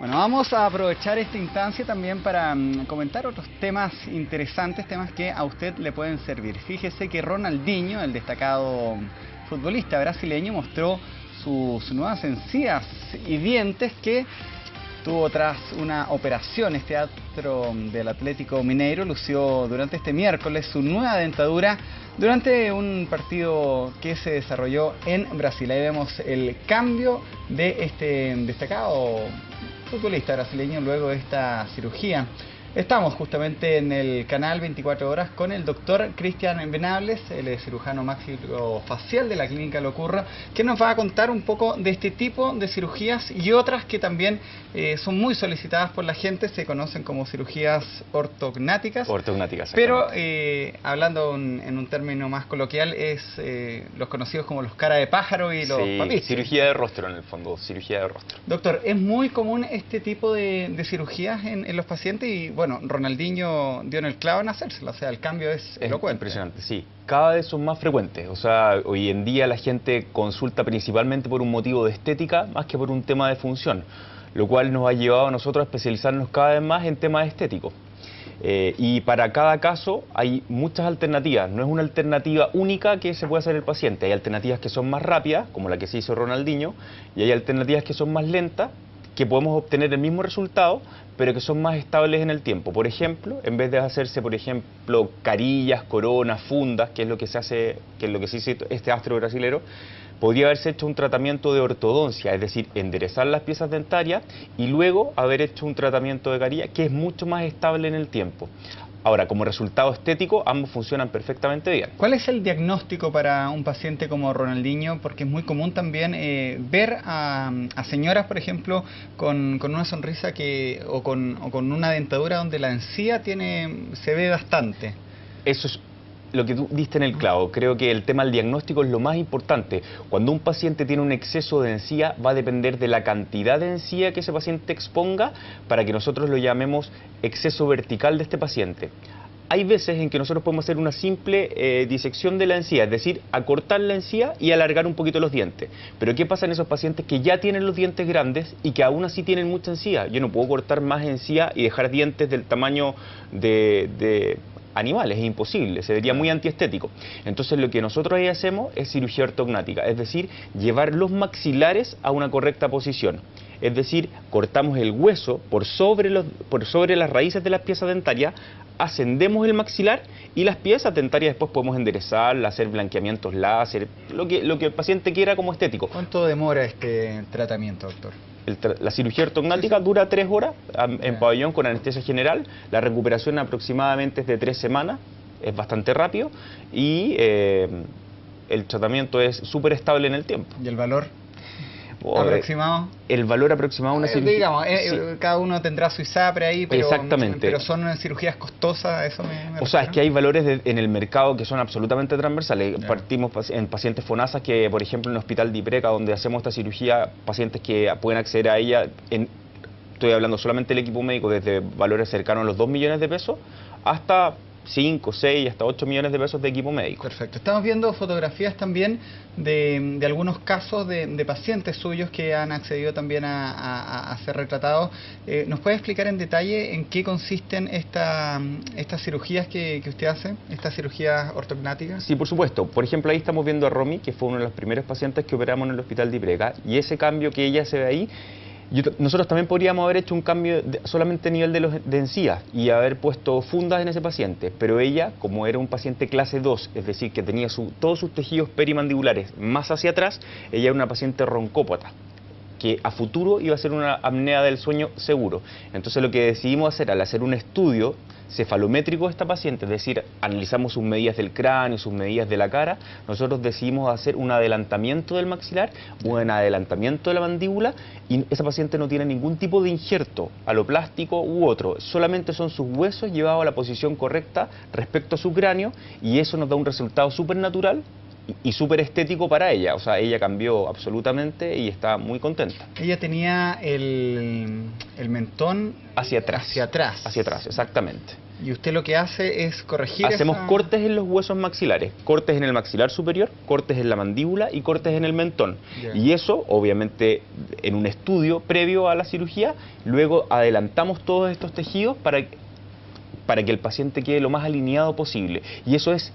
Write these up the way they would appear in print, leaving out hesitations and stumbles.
Bueno, vamos a aprovechar esta instancia también para comentar otros temas interesantes, temas que a usted le pueden servir. Fíjese que Ronaldinho, el destacado futbolista brasileño, mostró sus nuevas encías y dientes que tuvo tras una operación. Este astro del Atlético Mineiro lució durante este miércoles su nueva dentadura durante un partido que se desarrolló en Brasil. Ahí vemos el cambio de este destacado futbolista brasileño luego de esta cirugía. Estamos justamente en el canal 24 horas con el doctor Cristian Venables, el cirujano maxilofacial de la Clínica Locurra, que nos va a contar un poco de este tipo de cirugías y otras que también son muy solicitadas por la gente, se conocen como cirugías ortognáticas. Ortognáticas, pero hablando en un término más coloquial, es los conocidos como los cara de pájaro y los papiches. Cirugía de rostro en el fondo, cirugía de rostro. Doctor, ¿es muy común este tipo de cirugías en los pacientes? Y bueno, Ronaldinho dio en el clavo en hacérselo, o sea, el cambio es elocuente. Impresionante, sí. Cada vez son más frecuentes, o sea, hoy en día la gente consulta principalmente por un motivo de estética más que por un tema de función, lo cual nos ha llevado a nosotros a especializarnos cada vez más en temas estéticos. Y para cada caso hay muchas alternativas, no es una alternativa única que se puede hacer el paciente. Hay alternativas que son más rápidas, como la que se hizo Ronaldinho, y hay alternativas que son más lentas, que podemos obtener el mismo resultado, pero que son más estables en el tiempo. Por ejemplo, en vez de hacerse, por ejemplo, carillas, coronas, fundas, que es lo que se hace, que es lo que se hizo este astro brasilero, podría haberse hecho un tratamiento de ortodoncia, es decir, enderezar las piezas dentarias y luego haber hecho un tratamiento de carilla que es mucho más estable en el tiempo. Ahora, como resultado estético, ambos funcionan perfectamente bien. ¿Cuál es el diagnóstico para un paciente como Ronaldinho? Porque es muy común también ver a señoras, por ejemplo, con una sonrisa o con una dentadura donde la encía se ve bastante. Eso es lo que tú diste en el clavo. Creo que el tema del diagnóstico es lo más importante. Cuando un paciente tiene un exceso de encía, va a depender de la cantidad de encía que ese paciente exponga para que nosotros lo llamemos exceso vertical de este paciente. Hay veces en que nosotros podemos hacer una simple disección de la encía, es decir, acortar la encía y alargar un poquito los dientes. Pero ¿qué pasa en esos pacientes que ya tienen los dientes grandes y que aún así tienen mucha encía? Yo no puedo cortar más encía y dejar dientes del tamaño de animales, es imposible, se vería muy antiestético. Entonces lo que nosotros ahí hacemos es cirugía ortognática, es decir, llevar los maxilares a una correcta posición. Es decir, cortamos el hueso por sobre las raíces de las piezas dentarias, ascendemos el maxilar y las piezas dentarias después podemos enderezarlas, hacer blanqueamientos láser, lo que el paciente quiera como estético. ¿Cuánto demora este tratamiento, doctor? La cirugía ortognática dura 3 horas en pabellón con anestesia general. La recuperación aproximadamente es de 3 semanas, es bastante rápido y el tratamiento es súper estable en el tiempo. ¿Y el valor aproximado? El valor aproximado de una cirugía... Digamos, sí. Cada uno tendrá su ISAPRE ahí, pero son cirugías costosas, eso me O sea, es que hay valores en el mercado que son absolutamente transversales. Yeah. Partimos en pacientes FONASA que, por ejemplo, en el hospital de Ipreca, donde hacemos esta cirugía, pacientes que pueden acceder a ella, estoy hablando solamente del equipo médico, desde valores cercanos a los 2 millones de pesos hasta 5, 6, hasta 8 millones de pesos de equipo médico. Perfecto. Estamos viendo fotografías también de algunos casos de pacientes suyos que han accedido también a ser retratados. ¿Nos puede explicar en detalle en qué consisten estas cirugías que usted hace, estas cirugías ortognáticas? Sí, por supuesto. Por ejemplo, ahí estamos viendo a Romy, que fue uno de los primeros pacientes que operamos en el hospital de Ipreca, y ese cambio que ella se ve ahí, nosotros también podríamos haber hecho un cambio solamente a nivel de encías y haber puesto fundas en ese paciente, pero ella, como era un paciente clase 2, es decir, que tenía todos sus tejidos perimandibulares más hacia atrás, ella era una paciente roncópata, que a futuro iba a ser una apnea del sueño seguro. Entonces lo que decidimos hacer al hacer un estudio cefalométrico de esta paciente, es decir, analizamos sus medidas del cráneo, sus medidas de la cara, nosotros decidimos hacer un adelantamiento del maxilar, un adelantamiento de la mandíbula, y esa paciente no tiene ningún tipo de injerto aloplástico u otro, solamente son sus huesos llevados a la posición correcta respecto a su cráneo, y eso nos da un resultado súper natural y súper estético para ella. O sea, ella cambió absolutamente y está muy contenta. Ella tenía el mentón hacia atrás. Hacia atrás. Hacia atrás, exactamente. Y usted lo que hace es corregir Hacemos cortes en los huesos maxilares, cortes en el maxilar superior, cortes en la mandíbula y cortes en el mentón. Yeah. Y eso, obviamente, en un estudio previo a la cirugía, luego adelantamos todos estos tejidos para que el paciente quede lo más alineado posible. Y eso es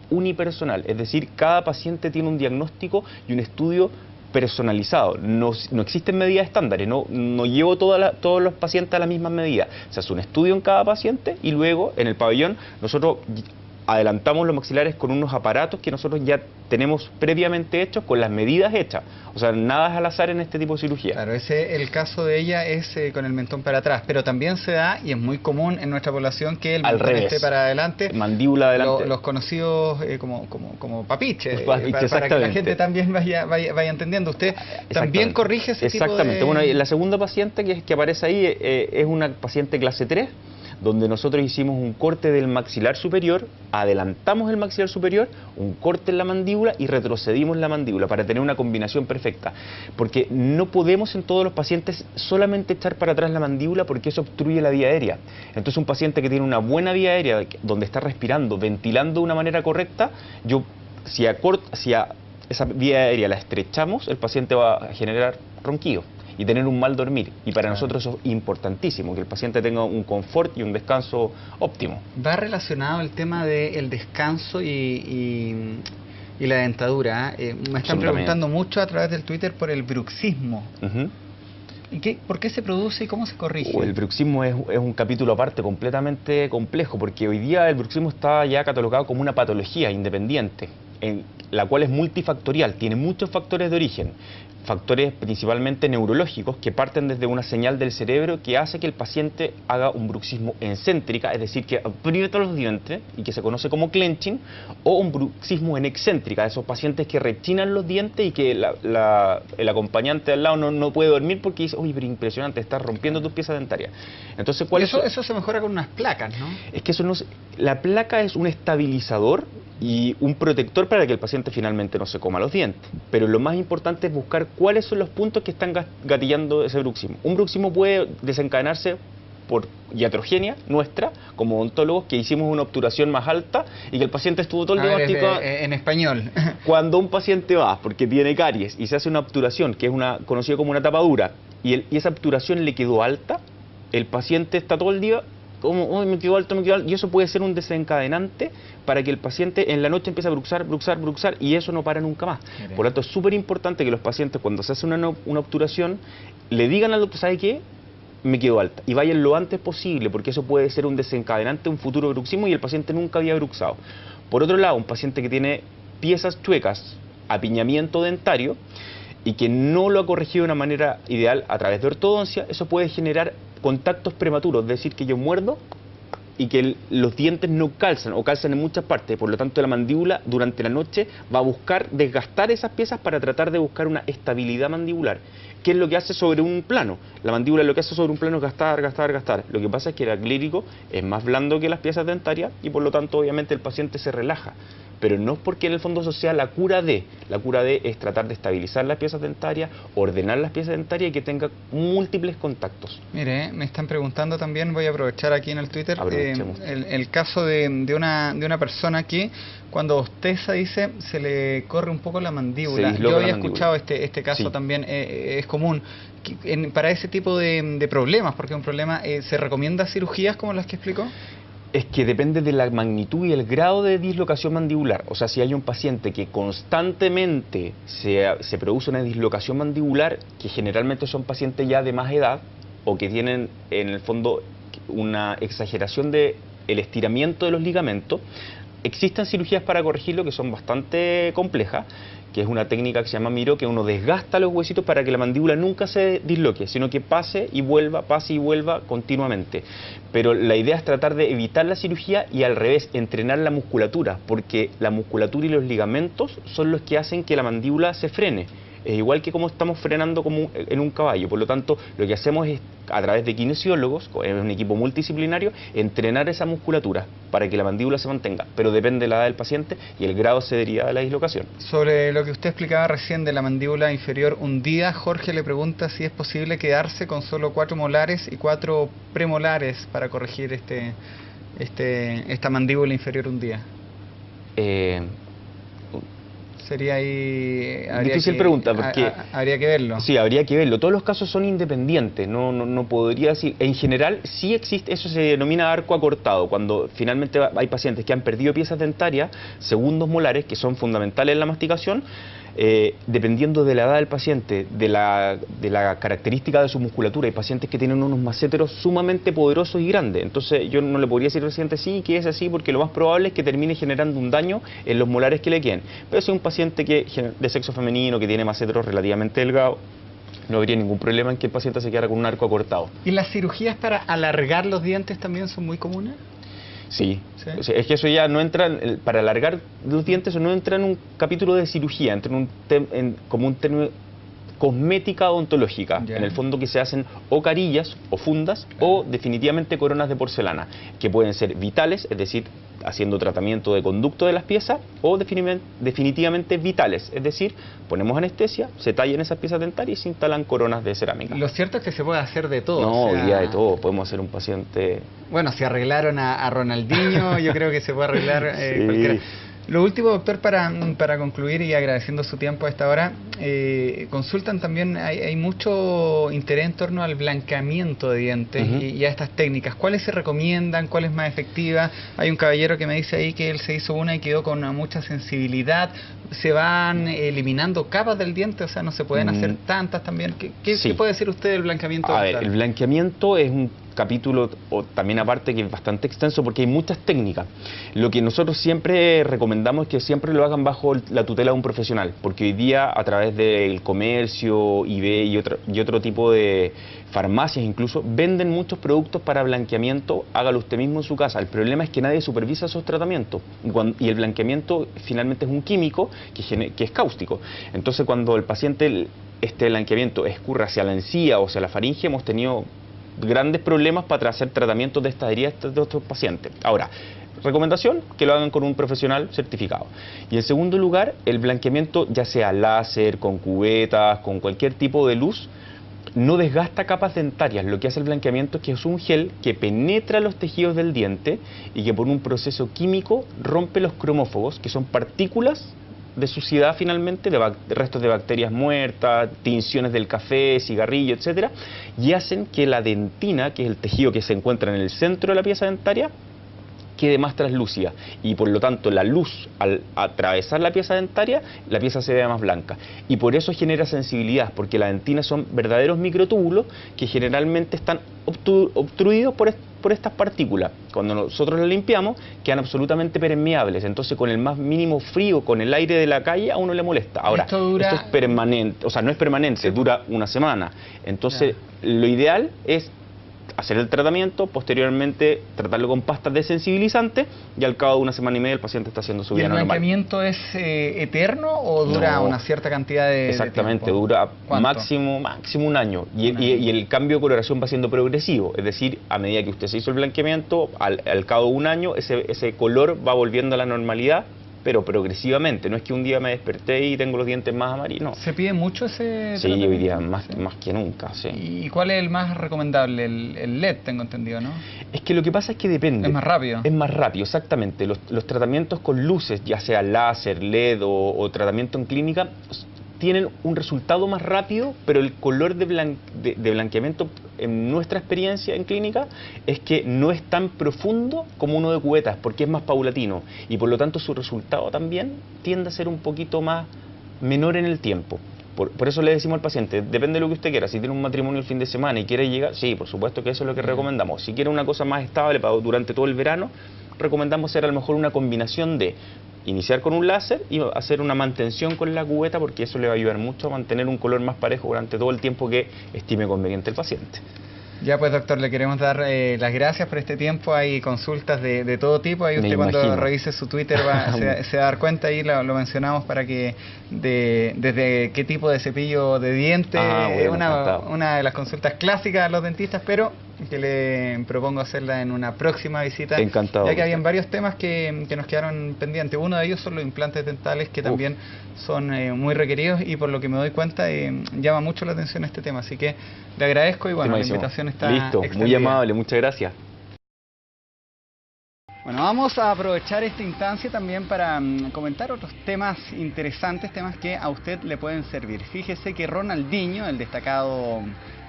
unipersonal, es decir, cada paciente tiene un diagnóstico y un estudio personalizado. No existen medidas estándares, no llevo todos los pacientes a la misma medida. Se hace un estudio en cada paciente y luego en el pabellón nosotros adelantamos los maxilares con unos aparatos que nosotros ya tenemos previamente hechos con las medidas hechas. O sea, nada es al azar en este tipo de cirugía. Claro, el caso de ella es con el mentón para atrás, pero también se da, y es muy común en nuestra población, que el mentón esté para adelante. Mandíbula adelante. Los conocidos como papiches, Papiche, para que la gente también vaya entendiendo. Usted también corrige ese tipo de... Exactamente. Bueno, la segunda paciente que aparece ahí es una paciente clase 3, donde nosotros hicimos un corte del maxilar superior, adelantamos el maxilar superior, un corte en la mandíbula y retrocedimos la mandíbula para tener una combinación perfecta. Porque no podemos en todos los pacientes solamente echar para atrás la mandíbula porque eso obstruye la vía aérea. Entonces un paciente que tiene una buena vía aérea, donde está respirando, ventilando de una manera correcta, si a esa vía aérea la estrechamos, el paciente va a generar ronquido y tener un mal dormir. Y para nosotros eso es importantísimo, que el paciente tenga un confort y un descanso óptimo. Va relacionado el tema del descanso y la dentadura. Me están preguntando mucho a través del Twitter por el bruxismo. ¿Por qué se produce y cómo se corrige? El bruxismo es un capítulo aparte completamente complejo, porque hoy día el bruxismo está ya catalogado como una patología independiente, en la cual es multifactorial, tiene muchos factores de origen. Factores principalmente neurológicos que parten desde una señal del cerebro que hace que el paciente haga un bruxismo excéntrica, es decir, que aprieta los dientes y que se conoce como clenching, o un bruxismo en excéntrica, esos pacientes que rechinan los dientes y que el acompañante al lado no puede dormir porque dice, uy, pero impresionante, estás rompiendo tus piezas dentarias. Entonces, eso se mejora con unas placas, ¿no? Es que la placa es un estabilizador y un protector para que el paciente finalmente no se coma los dientes. Pero lo más importante es buscar cuáles son los puntos que están gatillando ese bruxismo. Un bruxismo puede desencadenarse por iatrogenia nuestra, como odontólogos, que hicimos una obturación más alta y que el paciente estuvo todo el diagnóstico... En español. Cuando un paciente va porque tiene caries y se hace una obturación, que es conocida como una tapadura, y esa obturación le quedó alta, el paciente está todo el día como, uy, me quedó alto, y eso puede ser un desencadenante para que el paciente en la noche empiece a bruxar, y eso no para nunca más. Por lo tanto, es súper importante que los pacientes, cuando se hace una obturación, le digan al doctor, ¿sabe qué? Me quedó alta, y vayan lo antes posible, porque eso puede ser un desencadenante de un futuro bruxismo y el paciente nunca había bruxado. Por otro lado, un paciente que tiene piezas chuecas, apiñamiento dentario, y que no lo ha corregido de una manera ideal a través de ortodoncia, eso puede generar contactos prematuros, es decir, que yo muerdo y que los dientes no calzan o calzan en muchas partes. Por lo tanto, la mandíbula durante la noche va a buscar desgastar esas piezas para tratar de buscar una estabilidad mandibular. ¿Qué es lo que hace sobre un plano? La mandíbula lo que hace sobre un plano es gastar. Lo que pasa es que el acrílico es más blando que las piezas dentarias y por lo tanto obviamente el paciente se relaja. Pero no es porque en el fondo eso sea la cura de. La cura de es tratar de estabilizar las piezas dentarias, ordenar las piezas dentarias y que tenga múltiples contactos. Mire, me están preguntando también, voy a aprovechar aquí en el Twitter, el caso de una persona que cuando bosteza, dice, se le corre un poco la mandíbula. Yo había escuchado este caso, sí. También es común. Para ese tipo de problemas, porque es un problema, ¿se recomienda cirugías como las que explicó? Es que depende de la magnitud y el grado de dislocación mandibular. O sea, si hay un paciente que constantemente se produce una dislocación mandibular, que generalmente son pacientes ya de más edad, o que tienen en el fondo una exageración del estiramiento de los ligamentos, existen cirugías para corregirlo que son bastante complejas, que es una técnica que se llama Miro, que uno desgasta los huesitos para que la mandíbula nunca se disloque, sino que pase y vuelva continuamente. Pero la idea es tratar de evitar la cirugía y al revés, entrenar la musculatura, porque la musculatura y los ligamentos son los que hacen que la mandíbula se frene. Es igual que como estamos frenando como en un caballo. Por lo tanto, lo que hacemos es, a través de kinesiólogos, en un equipo multidisciplinario, entrenar esa musculatura para que la mandíbula se mantenga. Pero depende de la edad del paciente y el grado se deriva de la dislocación. Sobre lo que usted explicaba recién de la mandíbula inferior hundida, Jorge le pregunta si es posible quedarse con solo 4 molares y 4 premolares para corregir esta mandíbula inferior un día? Sería ahí... Difícil pregunta, porque... habría que verlo. Sí, habría que verlo. Todos los casos son independientes, no podría decir... En general, sí existe, eso se denomina arco acortado, cuando finalmente hay pacientes que han perdido piezas dentarias, segundos molares, que son fundamentales en la masticación, dependiendo de la edad del paciente, de la característica de su musculatura. Hay pacientes que tienen unos maséteros sumamente poderosos y grandes. Entonces yo no le podría decir al paciente sí, que es así, porque lo más probable es que termine generando un daño en los molares que le queden. Pero si es un paciente de sexo femenino, que tiene maséteros relativamente delgados, no habría ningún problema en que el paciente se quedara con un arco acortado. ¿Y las cirugías para alargar los dientes también son muy comunes? Sí. O sea, es que eso ya no entra, para alargar los dientes, eso no entra en un capítulo de cirugía, entra como un término cosmética odontológica, en el fondo, que se hacen o carillas o fundas o definitivamente coronas de porcelana, que pueden ser vitales, es decir, haciendo tratamiento de conducto de las piezas, o definitivamente vitales, es decir, ponemos anestesia, se tallan esas piezas dentarias y se instalan coronas de cerámica. Lo cierto es que se puede hacer de todo. No, hoy día de todo, podemos hacer un paciente... Bueno, si arreglaron a Ronaldinho, yo creo que se puede arreglar cualquiera. Lo último, doctor, para concluir y agradeciendo su tiempo a esta hora, consultan también, hay mucho interés en torno al blanqueamiento de dientes y a estas técnicas. ¿Cuáles se recomiendan? ¿Cuál es más efectiva? Hay un caballero que me dice ahí que él se hizo una y quedó con mucha sensibilidad. ¿Se van eliminando capas del diente? O sea, ¿no se pueden hacer tantas también? ¿Qué puede decir usted del blanqueamiento dental? A ver, el blanqueamiento es un capítulo también aparte que es bastante extenso porque hay muchas técnicas. Lo que nosotros siempre recomendamos es que siempre lo hagan bajo la tutela de un profesional, porque hoy día a través del comercio, eBay y otro tipo de farmacias incluso, venden muchos productos para blanqueamiento. Hágalo usted mismo en su casa. El problema es que nadie supervisa esos tratamientos y el blanqueamiento finalmente es un químico que es cáustico. Entonces cuando el paciente, este blanqueamiento escurre hacia la encía o hacia la faringe, hemos tenido grandes problemas para hacer tratamientos de estas heridas de otros pacientes. Ahora, recomendación, que lo hagan con un profesional certificado. Y en segundo lugar, el blanqueamiento, ya sea láser, con cubetas, con cualquier tipo de luz, no desgasta capas dentarias. Lo que hace el blanqueamiento es que es un gel que penetra los tejidos del diente y que por un proceso químico rompe los cromófagos, que son partículas de suciedad finalmente, de restos de bacterias muertas, tinciones del café, cigarrillo, etcétera, y hacen que la dentina, que es el tejido que se encuentra en el centro de la pieza dentaria, quede más translúcida y por lo tanto la luz al atravesar la pieza dentaria, la pieza se ve más blanca y por eso genera sensibilidad, porque las dentinas son verdaderos microtúbulos que generalmente están obstruidos por estas partículas. Cuando nosotros las limpiamos quedan absolutamente permeables, entonces con el más mínimo frío, con el aire de la calle a uno le molesta. Ahora, esto es permanente, o sea, no es permanente, dura una semana, entonces lo ideal es hacer el tratamiento, posteriormente tratarlo con pastas desensibilizantes y al cabo de una semana y media el paciente está haciendo su vida normal. ¿Y el blanqueamiento es eterno o dura una cierta cantidad de Exactamente, tiempo? dura máximo un año y el cambio de coloración va siendo progresivo, es decir, a medida que usted se hizo el blanqueamiento, al cabo de un año ese color va volviendo a la normalidad, pero progresivamente, no es que un día me desperté y tengo los dientes más amarillos, no. ¿Se pide mucho ese Sí, hoy día más que nunca, sí. ¿Y cuál es el más recomendable? El LED, tengo entendido, ¿no? Es que lo que pasa es que depende. Es más rápido. Es más rápido, exactamente. Los tratamientos con luces, ya sea láser, LED o tratamiento en clínica, tienen un resultado más rápido, pero el color de blanqueamiento, en nuestra experiencia en clínica, es que no es tan profundo como uno de cubetas, porque es más paulatino, y por lo tanto su resultado también tiende a ser un poquito más menor en el tiempo. Por eso le decimos al paciente, depende de lo que usted quiera, si tiene un matrimonio el fin de semana y quiere llegar, sí, por supuesto que eso es lo que recomendamos. Si quiere una cosa más estable durante todo el verano, recomendamos hacer a lo mejor una combinación de iniciar con un láser y hacer una mantención con la cubeta, porque eso le va a ayudar mucho a mantener un color más parejo durante todo el tiempo que estime conveniente el paciente. Ya pues, doctor, le queremos dar las gracias por este tiempo. Hay consultas de todo tipo. Ahí usted cuando revise su Twitter se va a dar cuenta, ahí lo mencionamos para que desde qué tipo de cepillo de dientes, una de las consultas clásicas a los dentistas, pero que le propongo hacerla en una próxima visita. Encantado. Ya que habían varios temas que nos quedaron pendientes. Uno de ellos son los implantes dentales, que también son muy requeridos y por lo que me doy cuenta llama mucho la atención este tema. Así que le agradezco y bueno, la invitación está listo, extendida. muy amable, muchas gracias. Bueno, vamos a aprovechar esta instancia también para comentar otros temas interesantes, temas que a usted le pueden servir. Fíjese que Ronaldinho, el destacado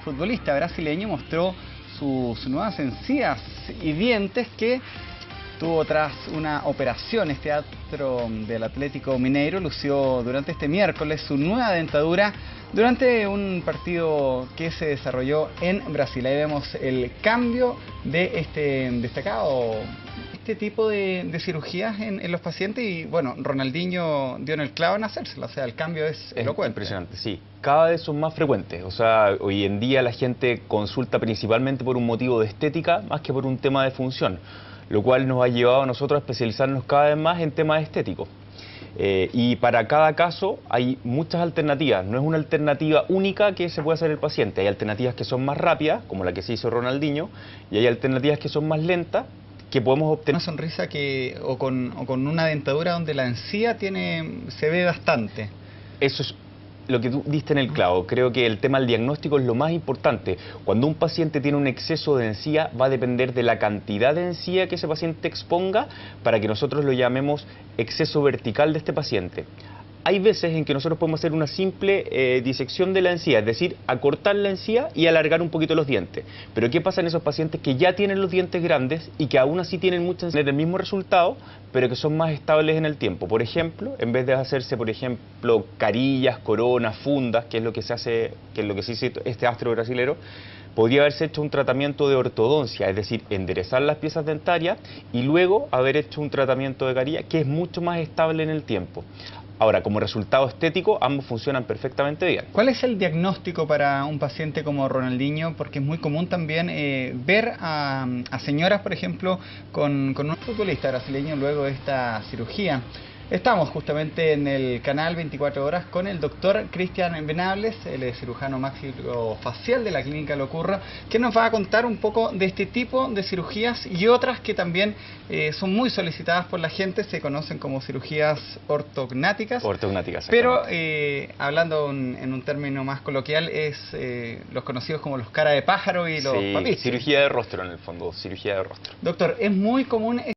futbolista brasileño, mostró sus nuevas encías y dientes que tuvo tras una operación. Este astro del Atlético Mineiro lució durante este miércoles su nueva dentadura durante un partido que se desarrolló en Brasil. Ahí vemos el cambio de este destacado, tipo de cirugías en los pacientes, y bueno, Ronaldinho dio en el clavo en hacérselo, o sea, el cambio es elocuente. Impresionante, sí. Cada vez son más frecuentes, o sea, hoy en día la gente consulta principalmente por un motivo de estética más que por un tema de función, lo cual nos ha llevado a nosotros a especializarnos cada vez más en temas estéticos. Y para cada caso hay muchas alternativas, no es una alternativa única que se puede hacer el paciente. Hay alternativas que son más rápidas, como la que se hizo Ronaldinho, y hay alternativas que son más lentas, que podemos obtener. Una sonrisa o con una dentadura donde la encía se ve bastante. Eso es lo que tú diste en el clavo. Creo que el tema del diagnóstico es lo más importante. Cuando un paciente tiene un exceso de encía, va a depender de la cantidad de encía que ese paciente exponga para que nosotros lo llamemos exceso vertical de este paciente. Hay veces en que nosotros podemos hacer una simple disección de la encía, es decir, acortar la encía y alargar un poquito los dientes. Pero ¿qué pasa en esos pacientes que ya tienen los dientes grandes y que aún así tienen muchas encías del mismo resultado, pero que son más estables en el tiempo? Por ejemplo, en vez de hacerse, por ejemplo, carillas, coronas, fundas, que es lo que se hace, que es lo que se hizo este astro brasilero, podría haberse hecho un tratamiento de ortodoncia, es decir, enderezar las piezas dentarias y luego haber hecho un tratamiento de carilla que es mucho más estable en el tiempo. Ahora, como resultado estético, ambos funcionan perfectamente bien. ¿Cuál es el diagnóstico para un paciente como Ronaldinho? Porque es muy común también ver a señoras, por ejemplo, con un futbolista brasileño luego de esta cirugía. Estamos justamente en el canal 24 horas con el doctor Cristian Venables, el cirujano maxilofacial de la Clínica Locurra, que nos va a contar un poco de este tipo de cirugías y otras que también son muy solicitadas por la gente, se conocen como cirugías ortognáticas. Ortognáticas, pero hablando en un término más coloquial, es los conocidos como los cara de pájaro y los papis. Cirugía de rostro en el fondo, cirugía de rostro. Doctor, es muy común